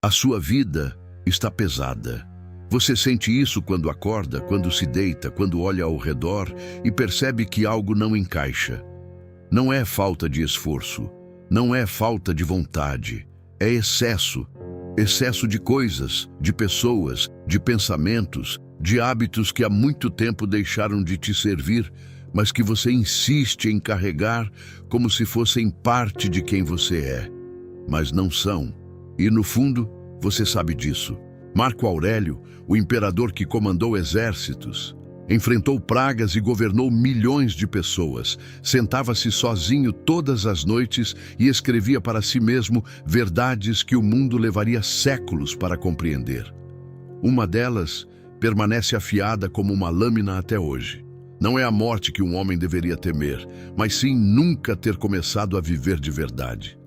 A sua vida está pesada. Você sente isso quando acorda, quando se deita, quando olha ao redor e percebe que algo não encaixa. Não é falta de esforço, não é falta de vontade, é excesso. Excesso de coisas, de pessoas, de pensamentos, de hábitos que há muito tempo deixaram de te servir, mas que você insiste em carregar como se fossem parte de quem você é. Mas não são. E no fundo, você sabe disso. Marco Aurélio, o imperador que comandou exércitos, enfrentou pragas e governou milhões de pessoas, sentava-se sozinho todas as noites e escrevia para si mesmo verdades que o mundo levaria séculos para compreender. Uma delas permanece afiada como uma lâmina até hoje. Não é a morte que um homem deveria temer, mas sim nunca ter começado a viver de verdade.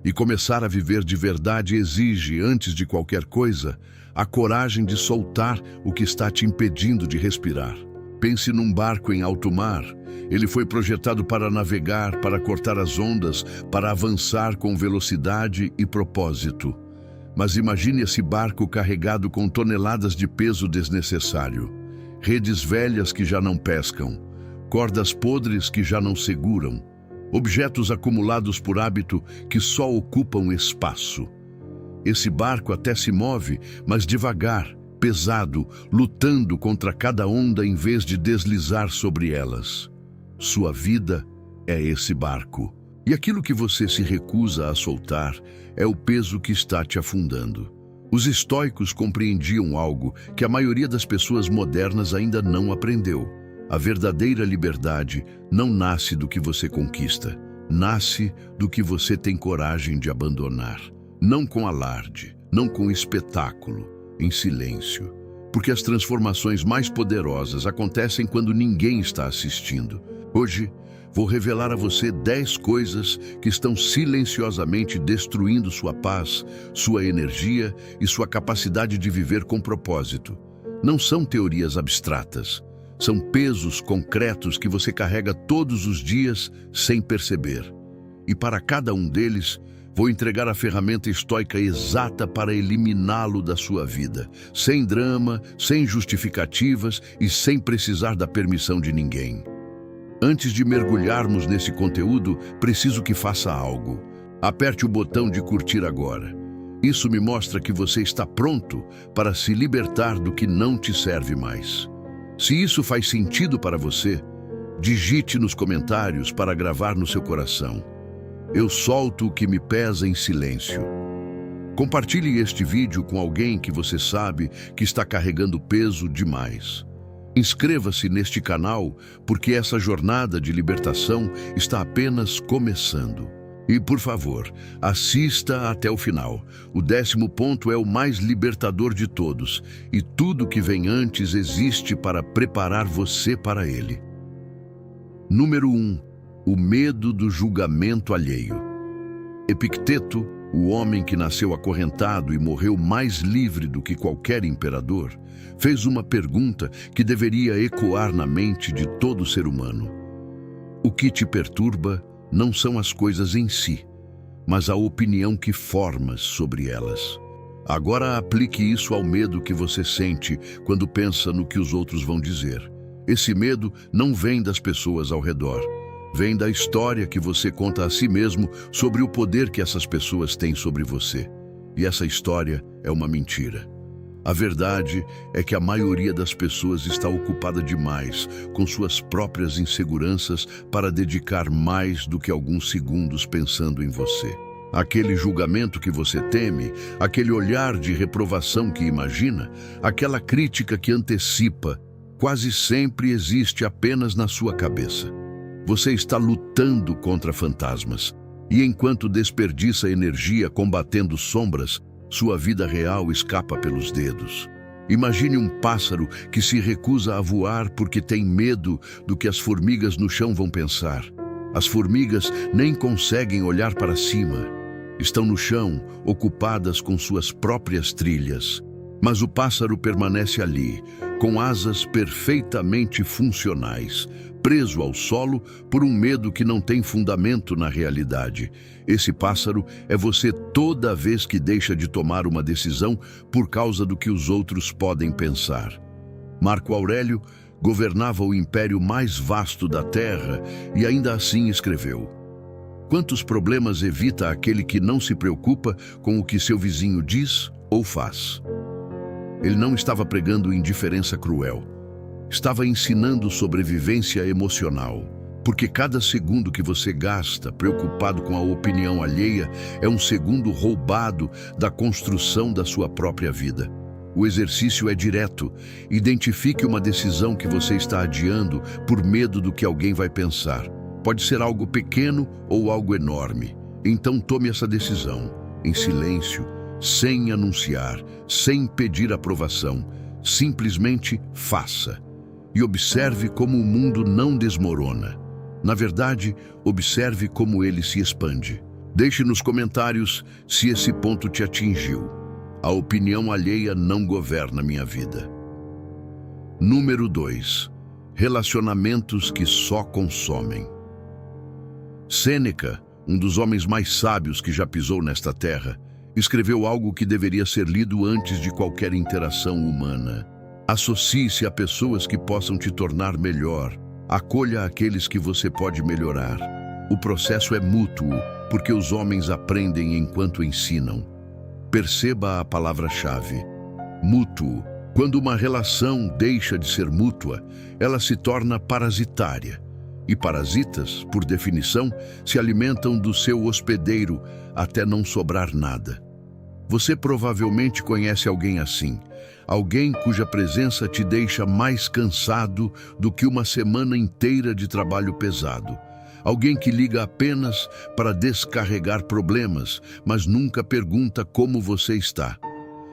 E começar a viver de verdade exige, antes de qualquer coisa, a coragem de soltar o que está te impedindo de respirar. Pense num barco em alto mar. Ele foi projetado para navegar, para cortar as ondas, para avançar com velocidade e propósito. Mas imagine esse barco carregado com toneladas de peso desnecessário. Redes velhas que já não pescam, cordas podres que já não seguram, objetos acumulados por hábito que só ocupam espaço. Esse barco até se move, mas devagar, pesado, lutando contra cada onda em vez de deslizar sobre elas. Sua vida é esse barco. E aquilo que você se recusa a soltar é o peso que está te afundando. Os estoicos compreendiam algo que a maioria das pessoas modernas ainda não aprendeu. A verdadeira liberdade não nasce do que você conquista, nasce do que você tem coragem de abandonar. Não com alarde, não com espetáculo, em silêncio. Porque as transformações mais poderosas acontecem quando ninguém está assistindo. Hoje, vou revelar a você 10 coisas que estão silenciosamente destruindo sua paz, sua energia e sua capacidade de viver com propósito. Não são teorias abstratas. São pesos concretos que você carrega todos os dias sem perceber. E para cada um deles, vou entregar a ferramenta estoica exata para eliminá-lo da sua vida, sem drama, sem justificativas e sem precisar da permissão de ninguém. Antes de mergulharmos nesse conteúdo, preciso que faça algo. Aperte o botão de curtir agora. Isso me mostra que você está pronto para se libertar do que não te serve mais. Se isso faz sentido para você, digite nos comentários para gravar no seu coração. Eu solto o que me pesa em silêncio. Compartilhe este vídeo com alguém que você sabe que está carregando peso demais. Inscreva-se neste canal, porque essa jornada de libertação está apenas começando. E, por favor, assista até o final. O 10º ponto é o mais libertador de todos, e tudo que vem antes existe para preparar você para ele. Número 1. O medo do julgamento alheio. Epicteto, o homem que nasceu acorrentado e morreu mais livre do que qualquer imperador, fez uma pergunta que deveria ecoar na mente de todo ser humano. O que te perturba não são as coisas em si, mas a opinião que formas sobre elas. Agora aplique isso ao medo que você sente quando pensa no que os outros vão dizer. Esse medo não vem das pessoas ao redor. Vem da história que você conta a si mesmo sobre o poder que essas pessoas têm sobre você. E essa história é uma mentira. A verdade é que a maioria das pessoas está ocupada demais com suas próprias inseguranças para dedicar mais do que alguns segundos pensando em você. Aquele julgamento que você teme, aquele olhar de reprovação que imagina, aquela crítica que antecipa, quase sempre existe apenas na sua cabeça. Você está lutando contra fantasmas, e enquanto desperdiça energia combatendo sombras, sua vida real escapa pelos dedos. Imagine um pássaro que se recusa a voar porque tem medo do que as formigas no chão vão pensar. As formigas nem conseguem olhar para cima. Estão no chão, ocupadas com suas próprias trilhas. Mas o pássaro permanece ali, com asas perfeitamente funcionais, preso ao solo por um medo que não tem fundamento na realidade. Esse pássaro é você toda vez que deixa de tomar uma decisão por causa do que os outros podem pensar. Marco Aurélio governava o império mais vasto da Terra e ainda assim escreveu: quantos problemas evita aquele que não se preocupa com o que seu vizinho diz ou faz? Ele não estava pregando indiferença cruel. Estava ensinando sobrevivência emocional, porque cada segundo que você gasta preocupado com a opinião alheia é um segundo roubado da construção da sua própria vida. O exercício é direto. Identifique uma decisão que você está adiando por medo do que alguém vai pensar. Pode ser algo pequeno ou algo enorme. Então tome essa decisão, em silêncio, sem anunciar, sem pedir aprovação. Simplesmente faça. E observe como o mundo não desmorona. Na verdade, observe como ele se expande. Deixe nos comentários se esse ponto te atingiu. A opinião alheia não governa minha vida. Número 2. Relacionamentos que só consomem. Sêneca, um dos homens mais sábios que já pisou nesta terra, escreveu algo que deveria ser lido antes de qualquer interação humana. Associe-se a pessoas que possam te tornar melhor. Acolha aqueles que você pode melhorar. O processo é mútuo, porque os homens aprendem enquanto ensinam. Perceba a palavra-chave: mútuo. Quando uma relação deixa de ser mútua, ela se torna parasitária. E parasitas, por definição, se alimentam do seu hospedeiro até não sobrar nada. Você provavelmente conhece alguém assim. Alguém cuja presença te deixa mais cansado do que uma semana inteira de trabalho pesado. Alguém que liga apenas para descarregar problemas, mas nunca pergunta como você está.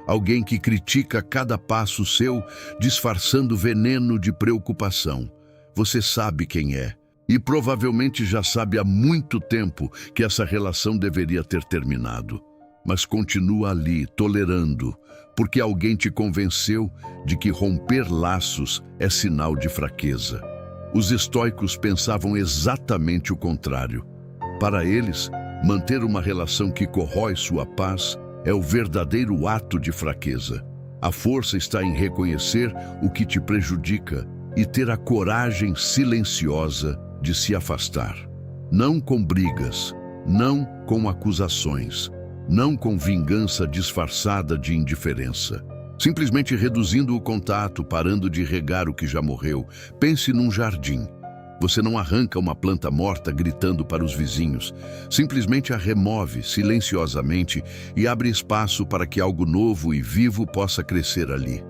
Alguém que critica cada passo seu, disfarçando veneno de preocupação. Você sabe quem é. E provavelmente já sabe há muito tempo que essa relação deveria ter terminado. Mas continua ali, tolerando, porque alguém te convenceu de que romper laços é sinal de fraqueza. Os estoicos pensavam exatamente o contrário. Para eles, manter uma relação que corrói sua paz é o verdadeiro ato de fraqueza. A força está em reconhecer o que te prejudica e ter a coragem silenciosa de se afastar. Não com brigas, não com acusações, não com vingança disfarçada de indiferença. Simplesmente reduzindo o contato, parando de regar o que já morreu. Pense num jardim. Você não arranca uma planta morta gritando para os vizinhos. Simplesmente a remove silenciosamente e abre espaço para que algo novo e vivo possa crescer ali.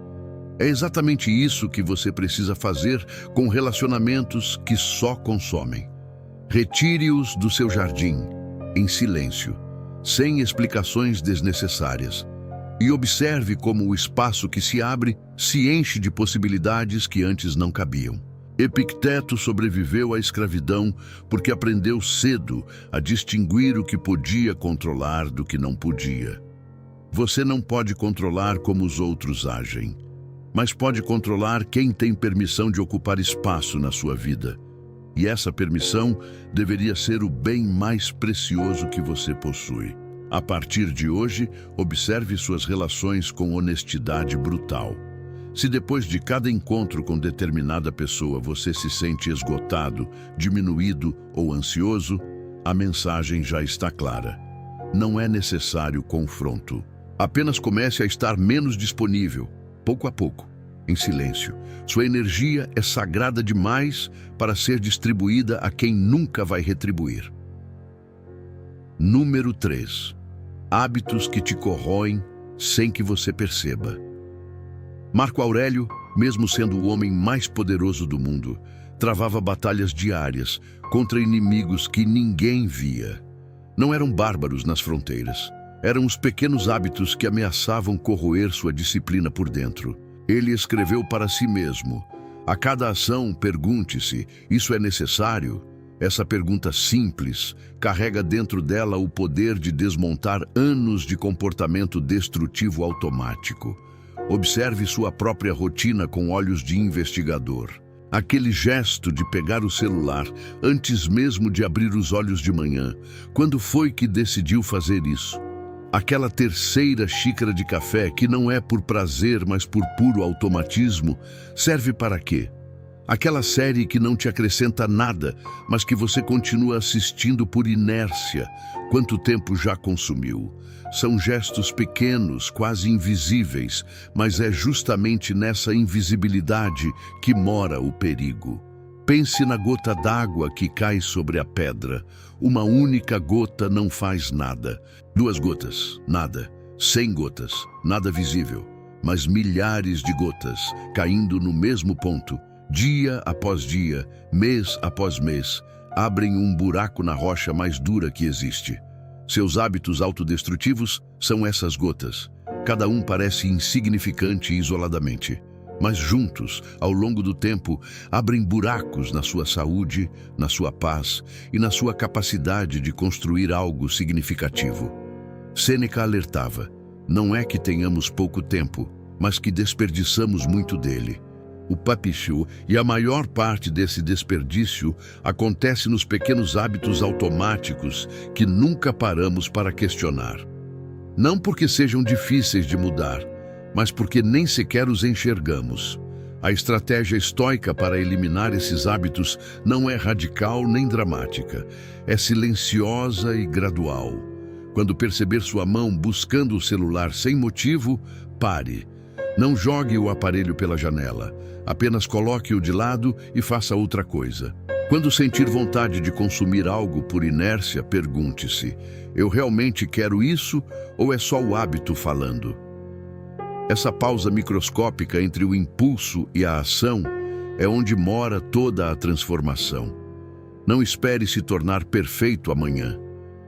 É exatamente isso que você precisa fazer com relacionamentos que só consomem. Retire-os do seu jardim, em silêncio, sem explicações desnecessárias. E observe como o espaço que se abre se enche de possibilidades que antes não cabiam. Epicteto sobreviveu à escravidão porque aprendeu cedo a distinguir o que podia controlar do que não podia. Você não pode controlar como os outros agem, mas pode controlar quem tem permissão de ocupar espaço na sua vida. E essa permissão deveria ser o bem mais precioso que você possui. A partir de hoje, observe suas relações com honestidade brutal. Se depois de cada encontro com determinada pessoa você se sente esgotado, diminuído ou ansioso, a mensagem já está clara. Não é necessário confronto. Apenas comece a estar menos disponível, pouco a pouco, em silêncio. Sua energia é sagrada demais para ser distribuída a quem nunca vai retribuir. Número 3. Hábitos que te corroem sem que você perceba. Marco Aurélio, mesmo sendo o homem mais poderoso do mundo, travava batalhas diárias contra inimigos que ninguém via. Não eram bárbaros nas fronteiras. Eram os pequenos hábitos que ameaçavam corroer sua disciplina por dentro. Ele escreveu para si mesmo: a cada ação, pergunte-se, isso é necessário? Essa pergunta simples carrega dentro dela o poder de desmontar anos de comportamento destrutivo automático. Observe sua própria rotina com olhos de investigador. Aquele gesto de pegar o celular antes mesmo de abrir os olhos de manhã. Quando foi que decidiu fazer isso? Aquela terceira xícara de café que não é por prazer, mas por puro automatismo, serve para quê? Aquela série que não te acrescenta nada, mas que você continua assistindo por inércia. Quanto tempo já consumiu? São gestos pequenos, quase invisíveis, mas é justamente nessa invisibilidade que mora o perigo. Pense na gota d'água que cai sobre a pedra. Uma única gota não faz nada. 2 gotas, nada. 100 gotas, nada visível. Mas milhares de gotas caindo no mesmo ponto, dia após dia, mês após mês, abrem um buraco na rocha mais dura que existe. Seus hábitos autodestrutivos são essas gotas. Cada um parece insignificante isoladamente, mas juntos, ao longo do tempo, abrem buracos na sua saúde, na sua paz e na sua capacidade de construir algo significativo. Sêneca alertava: não é que tenhamos pouco tempo, mas que desperdiçamos muito dele. O papichu e a maior parte desse desperdício acontece nos pequenos hábitos automáticos que nunca paramos para questionar. Não porque sejam difíceis de mudar, mas porque nem sequer os enxergamos. A estratégia estoica para eliminar esses hábitos não é radical nem dramática, é silenciosa e gradual. Quando perceber sua mão buscando o celular sem motivo, pare. Não jogue o aparelho pela janela, apenas coloque-o de lado e faça outra coisa. Quando sentir vontade de consumir algo por inércia, pergunte-se: eu realmente quero isso ou é só o hábito falando? Essa pausa microscópica entre o impulso e a ação é onde mora toda a transformação. Não espere se tornar perfeito amanhã.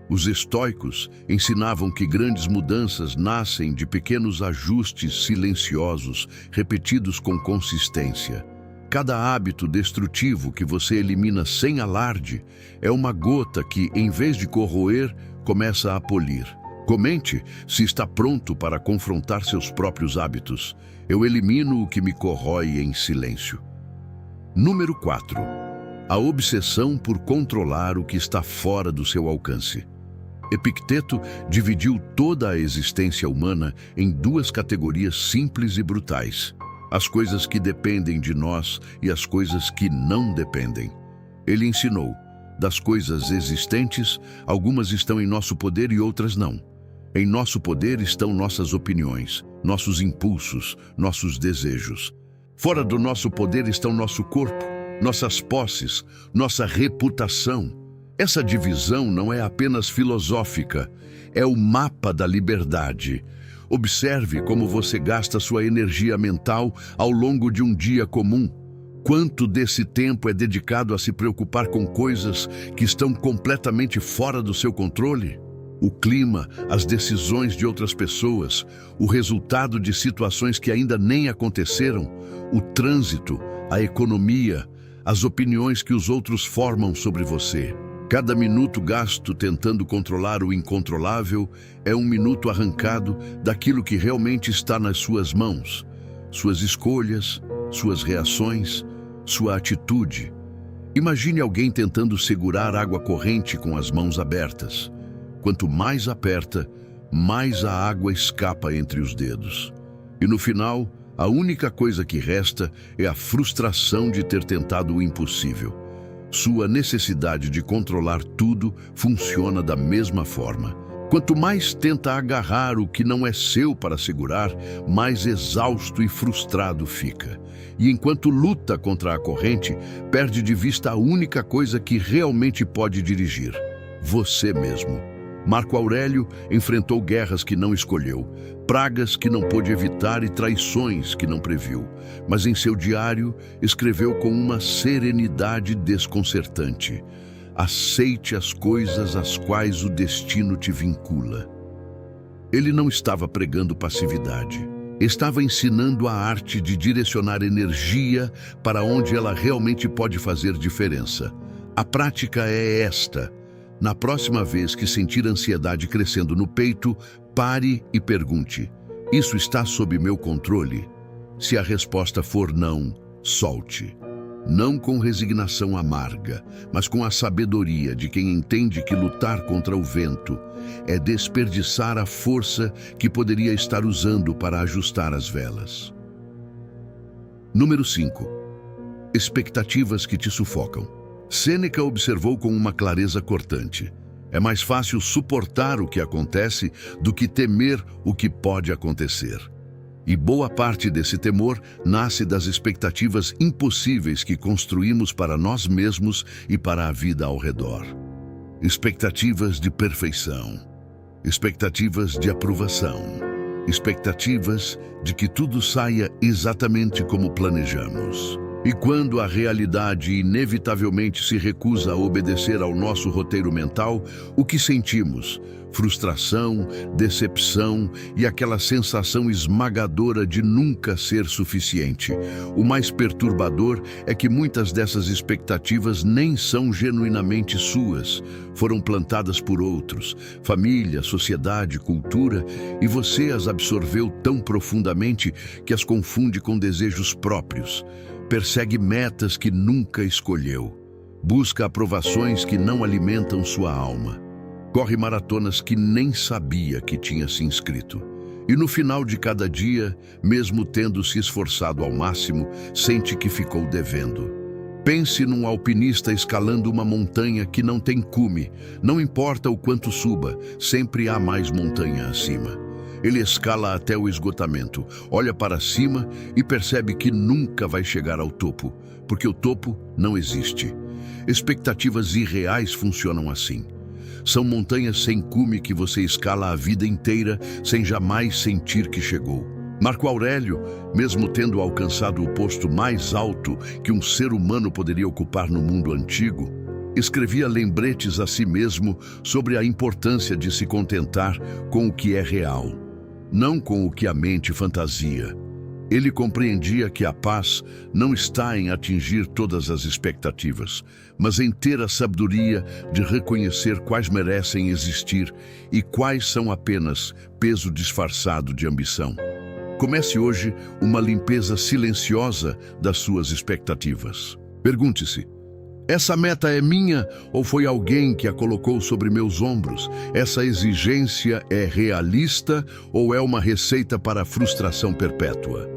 Os estoicos ensinavam que grandes mudanças nascem de pequenos ajustes silenciosos, repetidos com consistência. Cada hábito destrutivo que você elimina sem alarde é uma gota que, em vez de corroer, começa a polir. Comente se está pronto para confrontar seus próprios hábitos. Eu elimino o que me corrói em silêncio. Número 4. A obsessão por controlar o que está fora do seu alcance. Epicteto dividiu toda a existência humana em 2 categorias simples e brutais: as coisas que dependem de nós e as coisas que não dependem. Ele ensinou: das coisas existentes, algumas estão em nosso poder e outras não. Em nosso poder estão nossas opiniões, nossos impulsos, nossos desejos. Fora do nosso poder estão nosso corpo, nossas posses, nossa reputação. Essa divisão não é apenas filosófica, é o mapa da liberdade. Observe como você gasta sua energia mental ao longo de um dia comum. Quanto desse tempo é dedicado a se preocupar com coisas que estão completamente fora do seu controle? O clima, as decisões de outras pessoas, o resultado de situações que ainda nem aconteceram, o trânsito, a economia, as opiniões que os outros formam sobre você. Cada minuto gasto tentando controlar o incontrolável é um minuto arrancado daquilo que realmente está nas suas mãos. Suas escolhas, suas reações, sua atitude. Imagine alguém tentando segurar água corrente com as mãos abertas. Quanto mais aperta, mais a água escapa entre os dedos. E no final, a única coisa que resta é a frustração de ter tentado o impossível. Sua necessidade de controlar tudo funciona da mesma forma. Quanto mais tenta agarrar o que não é seu para segurar, mais exausto e frustrado fica. E enquanto luta contra a corrente, perde de vista a única coisa que realmente pode dirigir: você mesmo. Marco Aurélio enfrentou guerras que não escolheu, pragas que não pôde evitar e traições que não previu. Mas em seu diário escreveu com uma serenidade desconcertante: aceite as coisas às quais o destino te vincula. Ele não estava pregando passividade. Estava ensinando a arte de direcionar energia para onde ela realmente pode fazer diferença. A prática é esta: na próxima vez que sentir ansiedade crescendo no peito, pare e pergunte: Isso está sob meu controle? Se a resposta for não, solte. Não com resignação amarga, mas com a sabedoria de quem entende que lutar contra o vento é desperdiçar a força que poderia estar usando para ajustar as velas. Número 5. Expectativas que te sufocam. Sêneca observou com uma clareza cortante: é mais fácil suportar o que acontece do que temer o que pode acontecer. E boa parte desse temor nasce das expectativas impossíveis que construímos para nós mesmos e para a vida ao redor. Expectativas de perfeição, expectativas de aprovação, expectativas de que tudo saia exatamente como planejamos. E quando a realidade inevitavelmente se recusa a obedecer ao nosso roteiro mental, o que sentimos? Frustração, decepção e aquela sensação esmagadora de nunca ser suficiente. O mais perturbador é que muitas dessas expectativas nem são genuinamente suas. Foram plantadas por outros, família, sociedade, cultura, e você as absorveu tão profundamente que as confunde com desejos próprios. Persegue metas que nunca escolheu. Busca aprovações que não alimentam sua alma. Corre maratonas que nem sabia que tinha se inscrito. E no final de cada dia, mesmo tendo se esforçado ao máximo, sente que ficou devendo. Pense num alpinista escalando uma montanha que não tem cume. Não importa o quanto suba, sempre há mais montanha acima. Ele escala até o esgotamento, olha para cima e percebe que nunca vai chegar ao topo, porque o topo não existe. Expectativas irreais funcionam assim. São montanhas sem cume que você escala a vida inteira sem jamais sentir que chegou. Marco Aurélio, mesmo tendo alcançado o posto mais alto que um ser humano poderia ocupar no mundo antigo, escrevia lembretes a si mesmo sobre a importância de se contentar com o que é real, não com o que a mente fantasia. Ele compreendia que a paz não está em atingir todas as expectativas, mas em ter a sabedoria de reconhecer quais merecem existir e quais são apenas peso disfarçado de ambição. Comece hoje uma limpeza silenciosa das suas expectativas. Pergunte-se: essa meta é minha ou foi alguém que a colocou sobre meus ombros? Essa exigência é realista ou é uma receita para a frustração perpétua?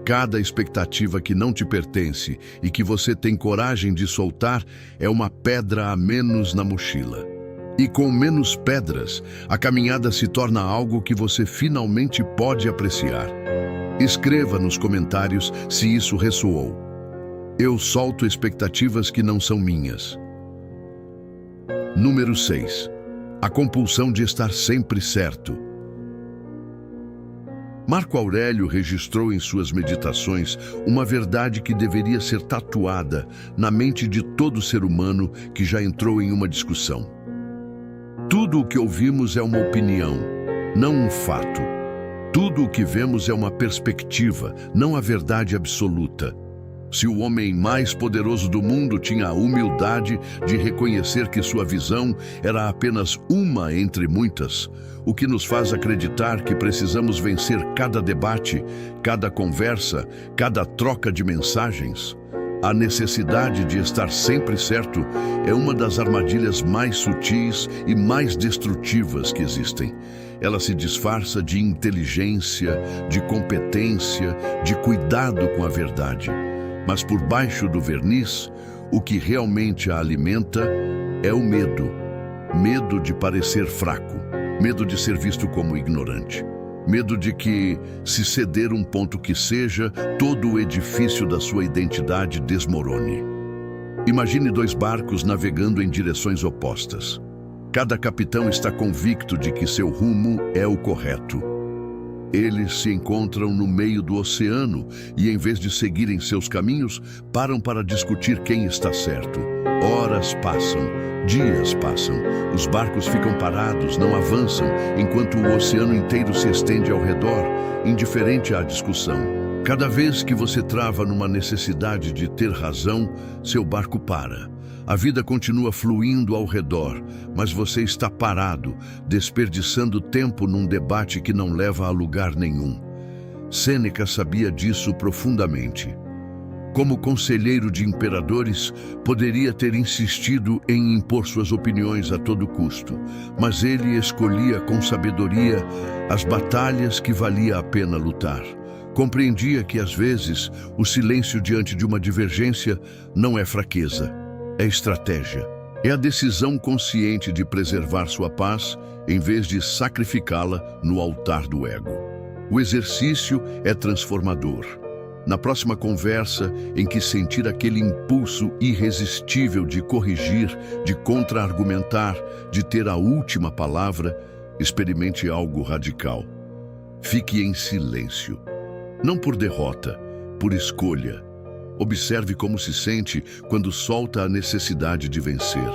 Cada expectativa que não te pertence e que você tem coragem de soltar é uma pedra a menos na mochila. E com menos pedras, a caminhada se torna algo que você finalmente pode apreciar. Escreva nos comentários se isso ressoou. Eu solto expectativas que não são minhas. Número 6. A compulsão de estar sempre certo. Marco Aurélio registrou em suas meditações uma verdade que deveria ser tatuada na mente de todo ser humano que já entrou em uma discussão. Tudo o que ouvimos é uma opinião, não um fato. Tudo o que vemos é uma perspectiva, não a verdade absoluta. Se o homem mais poderoso do mundo tinha a humildade de reconhecer que sua visão era apenas uma entre muitas, o que nos faz acreditar que precisamos vencer cada debate, cada conversa, cada troca de mensagens. A necessidade de estar sempre certo é uma das armadilhas mais sutis e mais destrutivas que existem. Ela se disfarça de inteligência, de competência, de cuidado com a verdade. Mas por baixo do verniz, o que realmente a alimenta é o medo. Medo de parecer fraco, medo de ser visto como ignorante, medo de que, se ceder um ponto que seja, todo o edifício da sua identidade desmorone. Imagine dois barcos navegando em direções opostas. Cada capitão está convicto de que seu rumo é o correto. Eles se encontram no meio do oceano e, em vez de seguirem seus caminhos, param para discutir quem está certo. Horas passam, dias passam, os barcos ficam parados, não avançam, enquanto o oceano inteiro se estende ao redor, indiferente à discussão. Cada vez que você trava numa necessidade de ter razão, seu barco para. A vida continua fluindo ao redor, mas você está parado, desperdiçando tempo num debate que não leva a lugar nenhum. Sêneca sabia disso profundamente. Como conselheiro de imperadores, poderia ter insistido em impor suas opiniões a todo custo, mas ele escolhia com sabedoria as batalhas que valia a pena lutar. Compreendia que, às vezes, o silêncio diante de uma divergência não é fraqueza, é estratégia. É a decisão consciente de preservar sua paz em vez de sacrificá-la no altar do ego. O exercício é transformador. Na próxima conversa, em que sentir aquele impulso irresistível de corrigir, de contra-argumentar, de ter a última palavra, experimente algo radical. Fique em silêncio. Não por derrota, por escolha. Observe como se sente quando solta a necessidade de vencer.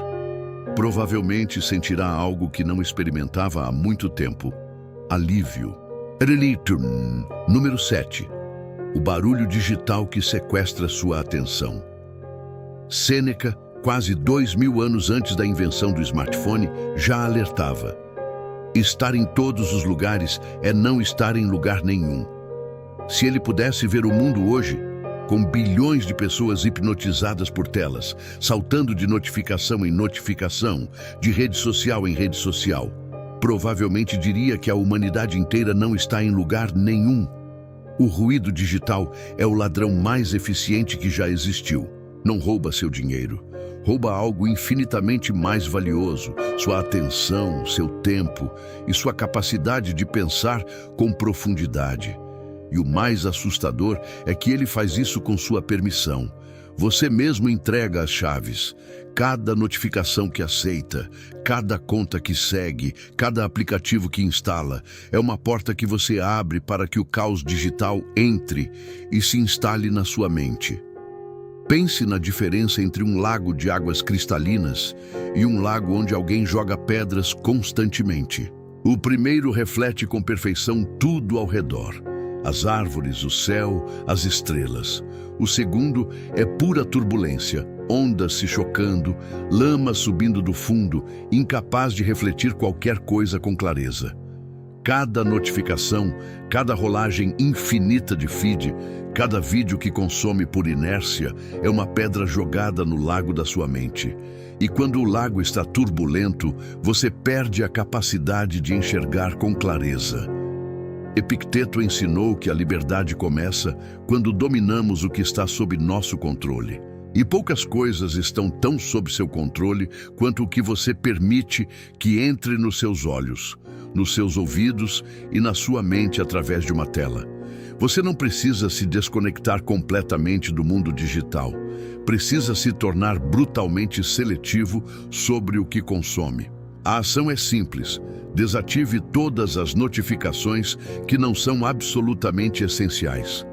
Provavelmente sentirá algo que não experimentava há muito tempo. Alívio. Relitum. Número 7. O barulho digital que sequestra sua atenção. Sêneca, quase 2000 anos antes da invenção do smartphone, já alertava. Estar em todos os lugares é não estar em lugar nenhum. Se ele pudesse ver o mundo hoje, com bilhões de pessoas hipnotizadas por telas, saltando de notificação em notificação, de rede social em rede social, provavelmente diria que a humanidade inteira não está em lugar nenhum. O ruído digital é o ladrão mais eficiente que já existiu. Não rouba seu dinheiro. Rouba algo infinitamente mais valioso, sua atenção, seu tempo e sua capacidade de pensar com profundidade. E o mais assustador é que ele faz isso com sua permissão. Você mesmo entrega as chaves. Cada notificação que aceita, cada conta que segue, cada aplicativo que instala, é uma porta que você abre para que o caos digital entre e se instale na sua mente. Pense na diferença entre um lago de águas cristalinas e um lago onde alguém joga pedras constantemente. O primeiro reflete com perfeição tudo ao redor. As árvores, o céu, as estrelas. O segundo é pura turbulência, ondas se chocando, lama subindo do fundo, incapaz de refletir qualquer coisa com clareza. Cada notificação, cada rolagem infinita de feed, cada vídeo que consome por inércia é uma pedra jogada no lago da sua mente. E quando o lago está turbulento, você perde a capacidade de enxergar com clareza. Epicteto ensinou que a liberdade começa quando dominamos o que está sob nosso controle. E poucas coisas estão tão sob seu controle quanto o que você permite que entre nos seus olhos, nos seus ouvidos e na sua mente através de uma tela. Você não precisa se desconectar completamente do mundo digital. Precisa se tornar brutalmente seletivo sobre o que consome. A ação é simples. Desative todas as notificações que não são absolutamente essenciais.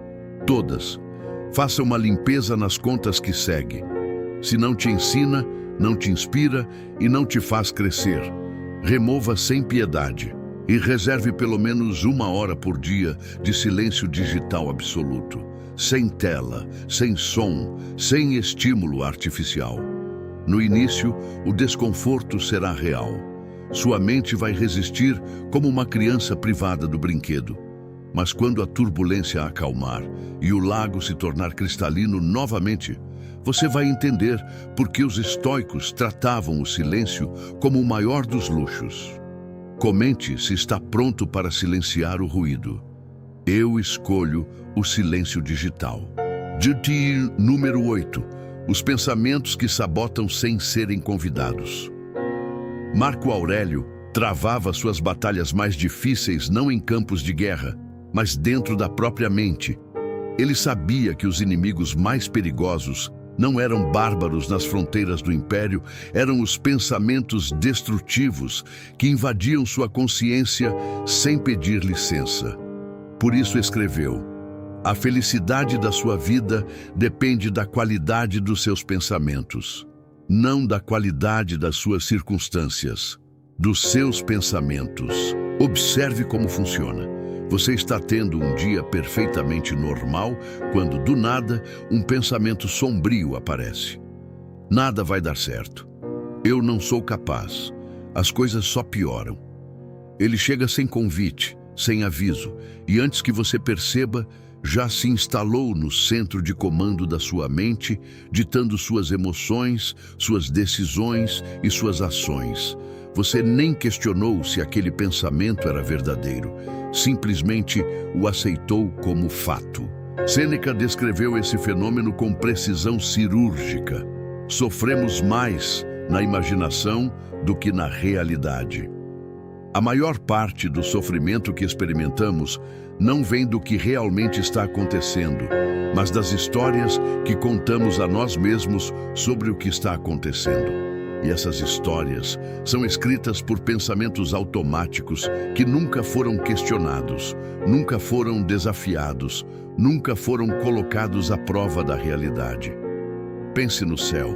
Todas. Faça uma limpeza nas contas que segue. Se não te ensina, não te inspira e não te faz crescer, remova sem piedade e reserve pelo menos 1 hora por dia de silêncio digital absoluto, sem tela, sem som, sem estímulo artificial. No início, o desconforto será real. Sua mente vai resistir como uma criança privada do brinquedo. Mas quando a turbulência acalmar e o lago se tornar cristalino novamente, você vai entender por que os estoicos tratavam o silêncio como o maior dos luxos. Comente se está pronto para silenciar o ruído. Eu escolho o silêncio digital. Duty número 8. Os pensamentos que sabotam sem serem convidados. Marco Aurélio travava suas batalhas mais difíceis não em campos de guerra, mas dentro da própria mente. Ele sabia que os inimigos mais perigosos não eram bárbaros nas fronteiras do império, eram os pensamentos destrutivos que invadiam sua consciência sem pedir licença. Por isso escreveu: a felicidade da sua vida depende da qualidade dos seus pensamentos, não da qualidade das suas circunstâncias, dos seus pensamentos. Observe como funciona. Você está tendo um dia perfeitamente normal quando, do nada, um pensamento sombrio aparece. Nada vai dar certo. Eu não sou capaz. As coisas só pioram. Ele chega sem convite, sem aviso, e antes que você perceba, já se instalou no centro de comando da sua mente, ditando suas emoções, suas decisões e suas ações. Você nem questionou se aquele pensamento era verdadeiro, simplesmente o aceitou como fato. Sêneca descreveu esse fenômeno com precisão cirúrgica. Sofremos mais na imaginação do que na realidade. A maior parte do sofrimento que experimentamos não vem do que realmente está acontecendo, mas das histórias que contamos a nós mesmos sobre o que está acontecendo. E essas histórias são escritas por pensamentos automáticos que nunca foram questionados, nunca foram desafiados, nunca foram colocados à prova da realidade. Pense no céu.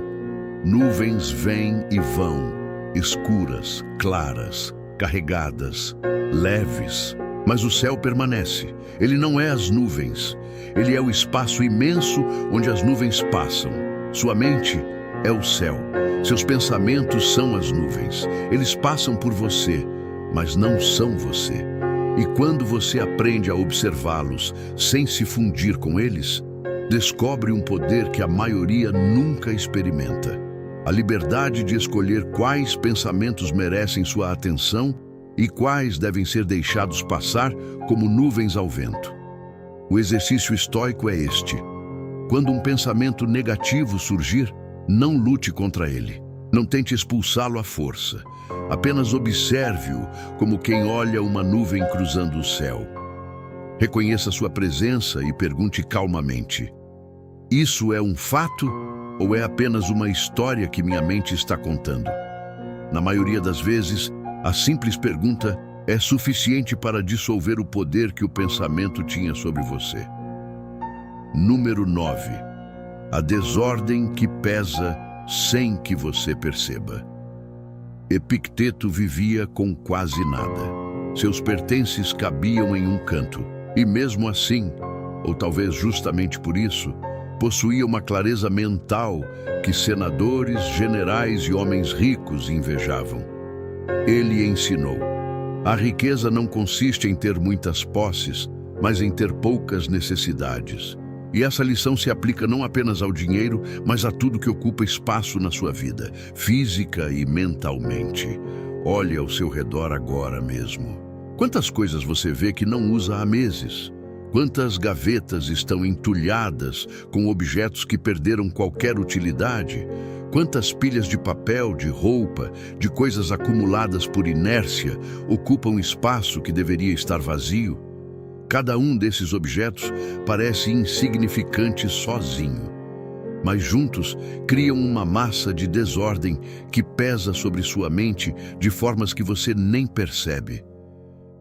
Nuvens vêm e vão, escuras, claras, carregadas, leves, mas o céu permanece. Ele não é as nuvens, ele é o espaço imenso onde as nuvens passam. Sua mente é o céu, seus pensamentos são as nuvens. Eles passam por você, mas não são você. E quando você aprende a observá-los sem se fundir com eles, descobre um poder que a maioria nunca experimenta. A liberdade de escolher quais pensamentos merecem sua atenção e quais devem ser deixados passar como nuvens ao vento. O exercício estoico é este. Quando um pensamento negativo surgir, não lute contra ele. Não tente expulsá-lo à força. Apenas observe-o como quem olha uma nuvem cruzando o céu. Reconheça sua presença e pergunte calmamente: isso é um fato ou é apenas uma história que minha mente está contando? Na maioria das vezes, a simples pergunta é suficiente para dissolver o poder que o pensamento tinha sobre você. Número 9. A desordem que pesa sem que você perceba. Epicteto vivia com quase nada. Seus pertences cabiam em um canto, e mesmo assim, ou talvez justamente por isso, possuía uma clareza mental que senadores, generais e homens ricos invejavam. Ele ensinou: a riqueza não consiste em ter muitas posses, mas em ter poucas necessidades. E essa lição se aplica não apenas ao dinheiro, mas a tudo que ocupa espaço na sua vida, física e mentalmente. Olhe ao seu redor agora mesmo. Quantas coisas você vê que não usa há meses? Quantas gavetas estão entulhadas com objetos que perderam qualquer utilidade? Quantas pilhas de papel, de roupa, de coisas acumuladas por inércia ocupam espaço que deveria estar vazio? Cada um desses objetos parece insignificante sozinho, mas juntos criam uma massa de desordem que pesa sobre sua mente de formas que você nem percebe.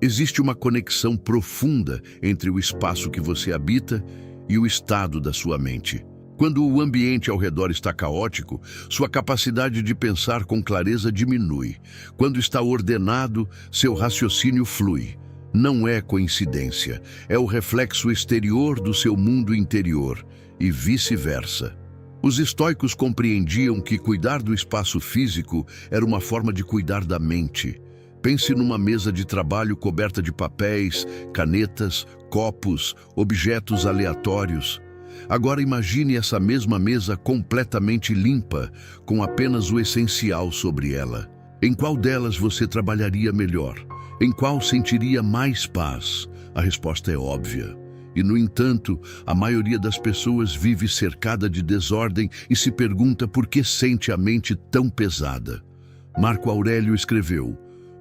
Existe uma conexão profunda entre o espaço que você habita e o estado da sua mente. Quando o ambiente ao redor está caótico, sua capacidade de pensar com clareza diminui. Quando está ordenado, seu raciocínio flui. Não é coincidência, é o reflexo exterior do seu mundo interior, e vice-versa. Os estoicos compreendiam que cuidar do espaço físico era uma forma de cuidar da mente. Pense numa mesa de trabalho coberta de papéis, canetas, copos, objetos aleatórios. Agora imagine essa mesma mesa completamente limpa, com apenas o essencial sobre ela. Em qual delas você trabalharia melhor? Em qual sentiria mais paz? A resposta é óbvia. E, no entanto, a maioria das pessoas vive cercada de desordem e se pergunta por que sente a mente tão pesada. Marco Aurélio escreveu: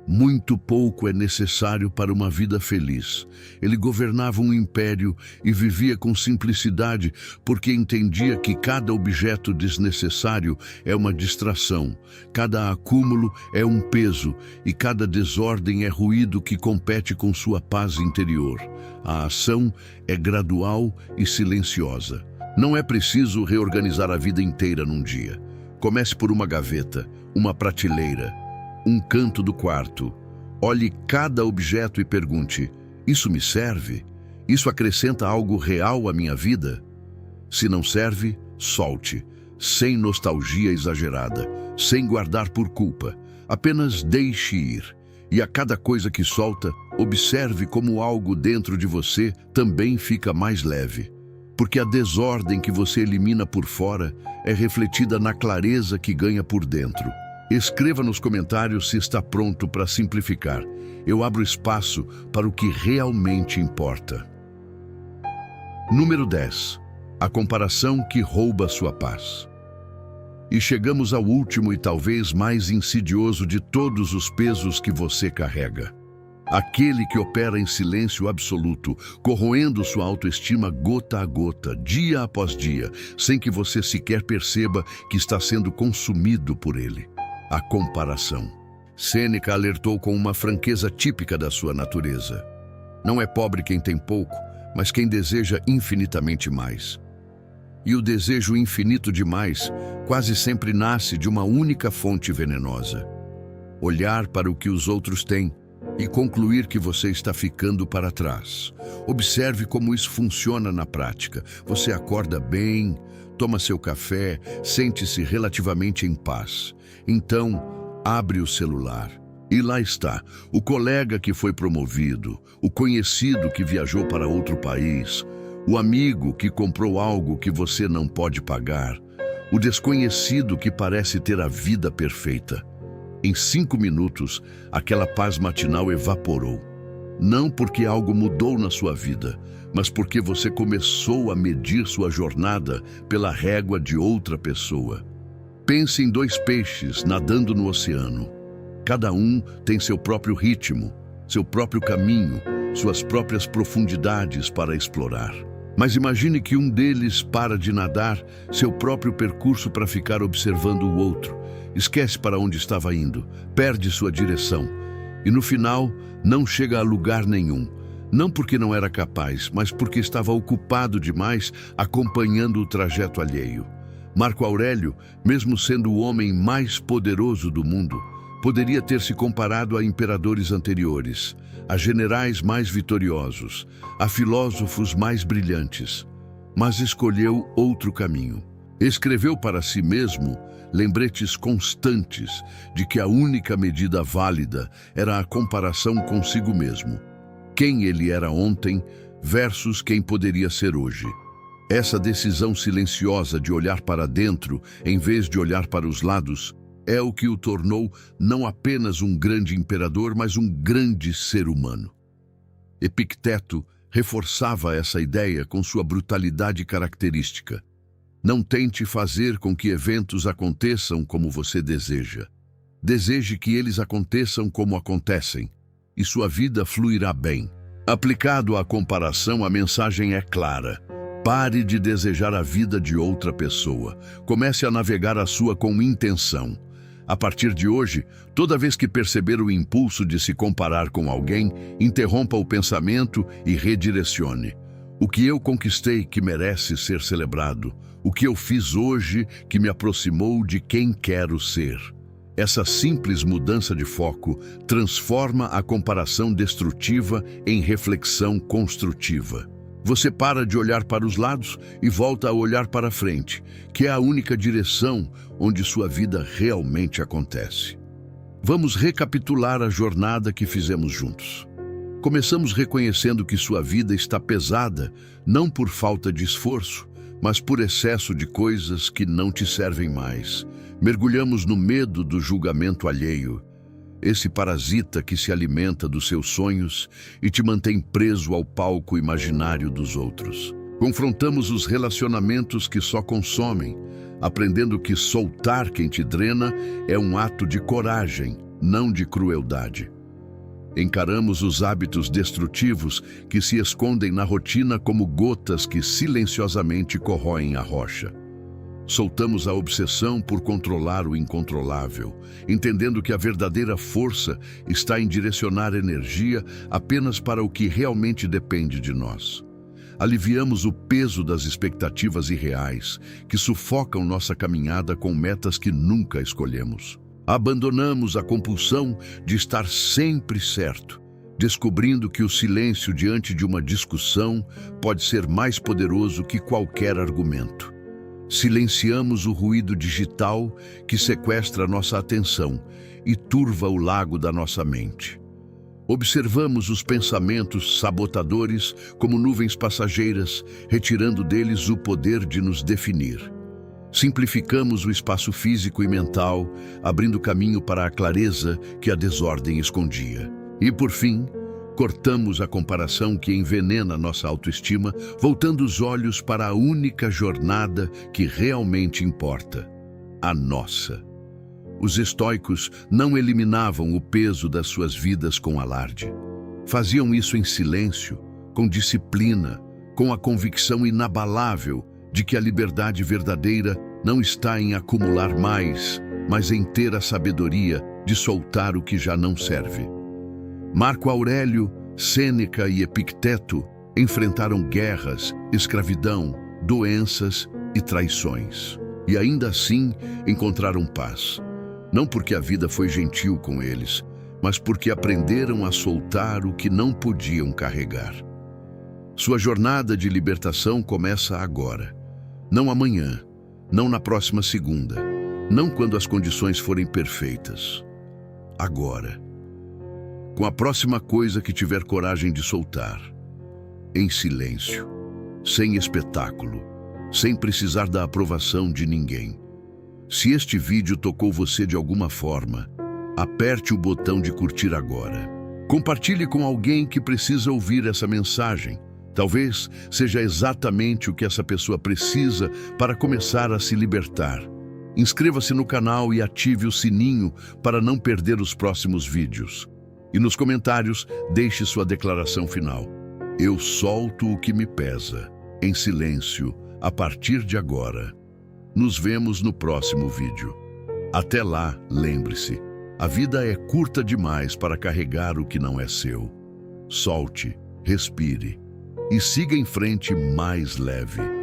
muito pouco é necessário para uma vida feliz. Ele governava um império e vivia com simplicidade porque entendia que cada objeto desnecessário é uma distração, cada acúmulo é um peso e cada desordem é ruído que compete com sua paz interior. A ação é gradual e silenciosa. Não é preciso reorganizar a vida inteira num dia. Comece por uma gaveta, uma prateleira, um canto do quarto. Olhe cada objeto e pergunte: isso me serve? Isso acrescenta algo real à minha vida? Se não serve, solte. sem nostalgia exagerada, sem guardar por culpa. Apenas deixe ir. E a cada coisa que solta, observe como algo dentro de você também fica mais leve. Porque a desordem que você elimina por fora é refletida na clareza que ganha por dentro. Escreva nos comentários se está pronto para simplificar. Eu abro espaço para o que realmente importa. Número 10. A comparação que rouba sua paz. E chegamos ao último e talvez mais insidioso de todos os pesos que você carrega. Aquele que opera em silêncio absoluto, corroendo sua autoestima gota a gota, dia após dia, sem que você sequer perceba que está sendo consumido por ele. A comparação. Sêneca alertou com uma franqueza típica da sua natureza. Não é pobre quem tem pouco, mas quem deseja infinitamente mais. E o desejo infinito de mais quase sempre nasce de uma única fonte venenosa. Olhar para o que os outros têm e concluir que você está ficando para trás. Observe como isso funciona na prática. Você acorda bem, toma seu café, sente-se relativamente em paz. Então, abre o celular. E lá está, o colega que foi promovido, o conhecido que viajou para outro país, o amigo que comprou algo que você não pode pagar, o desconhecido que parece ter a vida perfeita. Em 5 minutos, aquela paz matinal evaporou. Não porque algo mudou na sua vida, mas porque você começou a medir sua jornada pela régua de outra pessoa. Pense em 2 peixes nadando no oceano. Cada um tem seu próprio ritmo, seu próprio caminho, suas próprias profundidades para explorar. Mas imagine que um deles para de nadar seu próprio percurso para ficar observando o outro. Esquece para onde estava indo, perde sua direção. E no final, não chega a lugar nenhum. Não porque não era capaz, mas porque estava ocupado demais acompanhando o trajeto alheio. Marco Aurélio, mesmo sendo o homem mais poderoso do mundo, poderia ter se comparado a imperadores anteriores, a generais mais vitoriosos, a filósofos mais brilhantes, mas escolheu outro caminho. Escreveu para si mesmo lembretes constantes de que a única medida válida era a comparação consigo mesmo. Quem ele era ontem versus quem poderia ser hoje. Essa decisão silenciosa de olhar para dentro em vez de olhar para os lados é o que o tornou não apenas um grande imperador, mas um grande ser humano. Epicteto reforçava essa ideia com sua brutalidade característica. Não tente fazer com que eventos aconteçam como você deseja. Deseje que eles aconteçam como acontecem, e sua vida fluirá bem. Aplicado à comparação, a mensagem é clara. Pare de desejar a vida de outra pessoa. Comece a navegar a sua com intenção. A partir de hoje, toda vez que perceber o impulso de se comparar com alguém, interrompa o pensamento e redirecione. O que eu conquistei que merece ser celebrado? O que eu fiz hoje que me aproximou de quem quero ser? Essa simples mudança de foco transforma a comparação destrutiva em reflexão construtiva. Você para de olhar para os lados e volta a olhar para a frente, que é a única direção onde sua vida realmente acontece. Vamos recapitular a jornada que fizemos juntos. Começamos reconhecendo que sua vida está pesada, não por falta de esforço, mas por excesso de coisas que não te servem mais. Mergulhamos no medo do julgamento alheio, esse parasita que se alimenta dos seus sonhos e te mantém preso ao palco imaginário dos outros. Confrontamos os relacionamentos que só consomem, aprendendo que soltar quem te drena é um ato de coragem, não de crueldade. Encaramos os hábitos destrutivos que se escondem na rotina como gotas que silenciosamente corroem a rocha. Soltamos a obsessão por controlar o incontrolável, entendendo que a verdadeira força está em direcionar energia apenas para o que realmente depende de nós. Aliviamos o peso das expectativas irreais, que sufocam nossa caminhada com metas que nunca escolhemos. Abandonamos a compulsão de estar sempre certo, descobrindo que o silêncio diante de uma discussão pode ser mais poderoso que qualquer argumento. Silenciamos o ruído digital que sequestra nossa atenção e turva o lago da nossa mente. Observamos os pensamentos sabotadores como nuvens passageiras, retirando deles o poder de nos definir. Simplificamos o espaço físico e mental, abrindo caminho para a clareza que a desordem escondia. E, por fim, cortamos a comparação que envenena nossa autoestima, voltando os olhos para a única jornada que realmente importa: a nossa. Os estoicos não eliminavam o peso das suas vidas com alarde. Faziam isso em silêncio, com disciplina, com a convicção inabalável de que a liberdade verdadeira não está em acumular mais, mas em ter a sabedoria de soltar o que já não serve. Marco Aurélio, Sêneca e Epicteto enfrentaram guerras, escravidão, doenças e traições. E ainda assim encontraram paz. Não porque a vida foi gentil com eles, mas porque aprenderam a soltar o que não podiam carregar. Sua jornada de libertação começa agora. Não amanhã, não na próxima segunda, não quando as condições forem perfeitas. Agora. Com a próxima coisa que tiver coragem de soltar. Em silêncio, sem espetáculo, sem precisar da aprovação de ninguém. Se este vídeo tocou você de alguma forma, aperte o botão de curtir agora. Compartilhe com alguém que precisa ouvir essa mensagem. Talvez seja exatamente o que essa pessoa precisa para começar a se libertar. Inscreva-se no canal e ative o sininho para não perder os próximos vídeos. E nos comentários, deixe sua declaração final. Eu solto o que me pesa, em silêncio, a partir de agora. Nos vemos no próximo vídeo. Até lá, lembre-se, a vida é curta demais para carregar o que não é seu. Solte, respire e siga em frente mais leve.